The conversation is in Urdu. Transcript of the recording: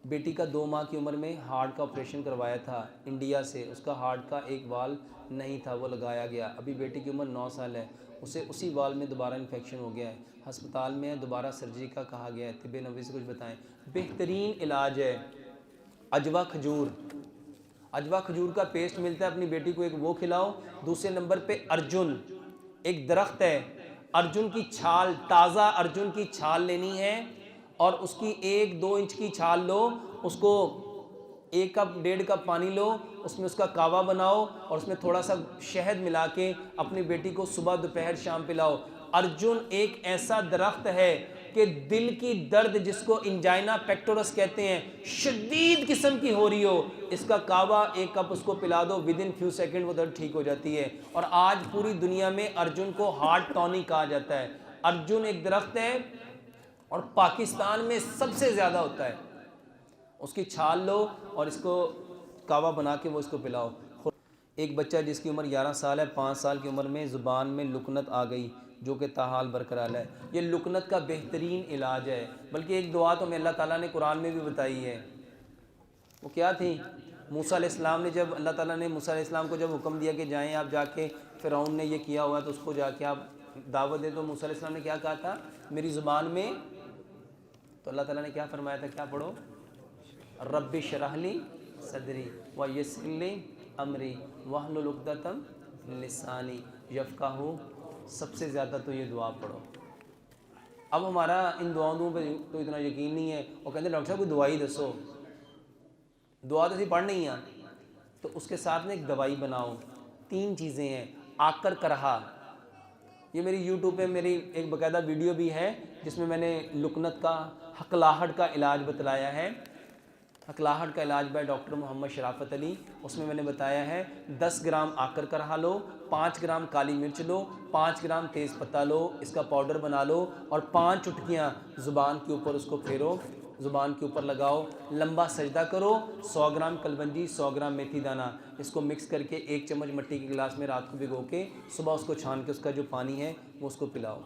بیٹی کا 2 ماہ کی عمر میں ہارٹ کا آپریشن کروایا تھا انڈیا سے، اس کا ہارٹ کا ایک وال نہیں تھا، وہ لگایا گیا، ابھی بیٹی کی عمر 9 سال ہے، اسے اسی وال میں دوبارہ انفیکشن ہو گیا ہے، ہسپتال میں دوبارہ سرجری کا کہا گیا ہے، طب نبوی سے کچھ بتائیں۔ بہترین علاج ہے عجوہ کھجور، عجوہ کھجور کا پیسٹ ملتا ہے، اپنی بیٹی کو ایک وہ کھلاؤ۔ دوسرے نمبر پہ ارجن، ایک درخت ہے، ارجن کی چھال، تازہ ارجن کی چھال لینی ہے اور اس کی 1-2 انچ کی چھال لو، اس کو 1 کپ 1.5 کپ پانی لو، اس میں اس کا کعوہ بناؤ اور اس میں تھوڑا سا شہد ملا کے اپنی بیٹی کو صبح دوپہر شام پلاؤ۔ ارجن ایک ایسا درخت ہے کہ دل کی درد جس کو انجائنا پیکٹورس کہتے ہیں، شدید قسم کی ہو رہی ہو، اس کا کعوہ 1 کپ اس کو پلا دو، ودن فیو سیکنڈ وہ درد ٹھیک ہو جاتی ہے۔ اور آج پوری دنیا میں ارجن کو ہارٹ ٹونک کہا جاتا ہے۔ ارجن ایک درخت ہے اور پاکستان میں سب سے زیادہ ہوتا ہے، اس کی چھال لو اور اس کو کعوہ بنا کے وہ اس کو پلاؤ۔ ایک بچہ جس کی عمر 11 سال ہے، 5 سال کی عمر میں زبان میں لکنت آ گئی جو کہ تاحال برقرار ہے، یہ لکنت کا بہترین علاج ہے۔ بلکہ ایک دعا تو میں اللہ تعالیٰ نے قرآن میں بھی بتائی ہے، وہ کیا تھی؟ موسیٰ علیہ السلام نے جب اللہ تعالیٰ نے موسیٰ علیہ السلام کو جب حکم دیا کہ جائیں آپ جا کے فرعون نے یہ کیا ہوا ہے تو اس کو جا کے آپ دعوت دیں، تو موسیٰ علیہ السلام نے کیا کہا تھا؟ میری زبان میں، تو اللہ تعالیٰ نے کیا فرمایا تھا؟ کیا پڑھو؟ رب اشرح لی صدری ویسر لی امری واحلل عقدۃ من لسانی یفقہوا، سب سے زیادہ تو یہ دعا پڑھو۔ اب ہمارا ان دعاؤں پہ تو اتنا یقین نہیں ہے، وہ کہتے ہیں ڈاکٹر صاحب کوئی دوائی دسو، دعا تو اسی پڑھ نہیں ہے، تو اس کے ساتھ میں ایک دوائی بناؤ۔ 3 چیزیں ہیں۔ آکر کرہا، یہ میری یوٹیوب پہ میری ایک باقاعدہ ویڈیو بھی ہے جس میں میں نے لکنت کا، ہکلاہٹ کا علاج بتلایا ہے، ہکلاہٹ کا علاج بائی ڈاکٹر محمد شرافت علی، اس میں میں نے بتایا ہے 10 گرام آکر کرہا لو، 5 گرام کالی مرچ لو، 5 گرام تیز پتہ لو، اس کا پاؤڈر بنا لو اور 5 چٹکیاں زبان کے اوپر اس کو پھیرو، زبان کے اوپر لگاؤ، لمبا سجدہ کرو، 100 گرام کلونجی، 100 گرام میتھی دانہ، اس کو مکس کر کے 1 چمچ مٹی کے گلاس میں رات کو بھگو کے صبح اس کو چھان کے اس کا جو پانی ہے وہ اس کو پلاؤ۔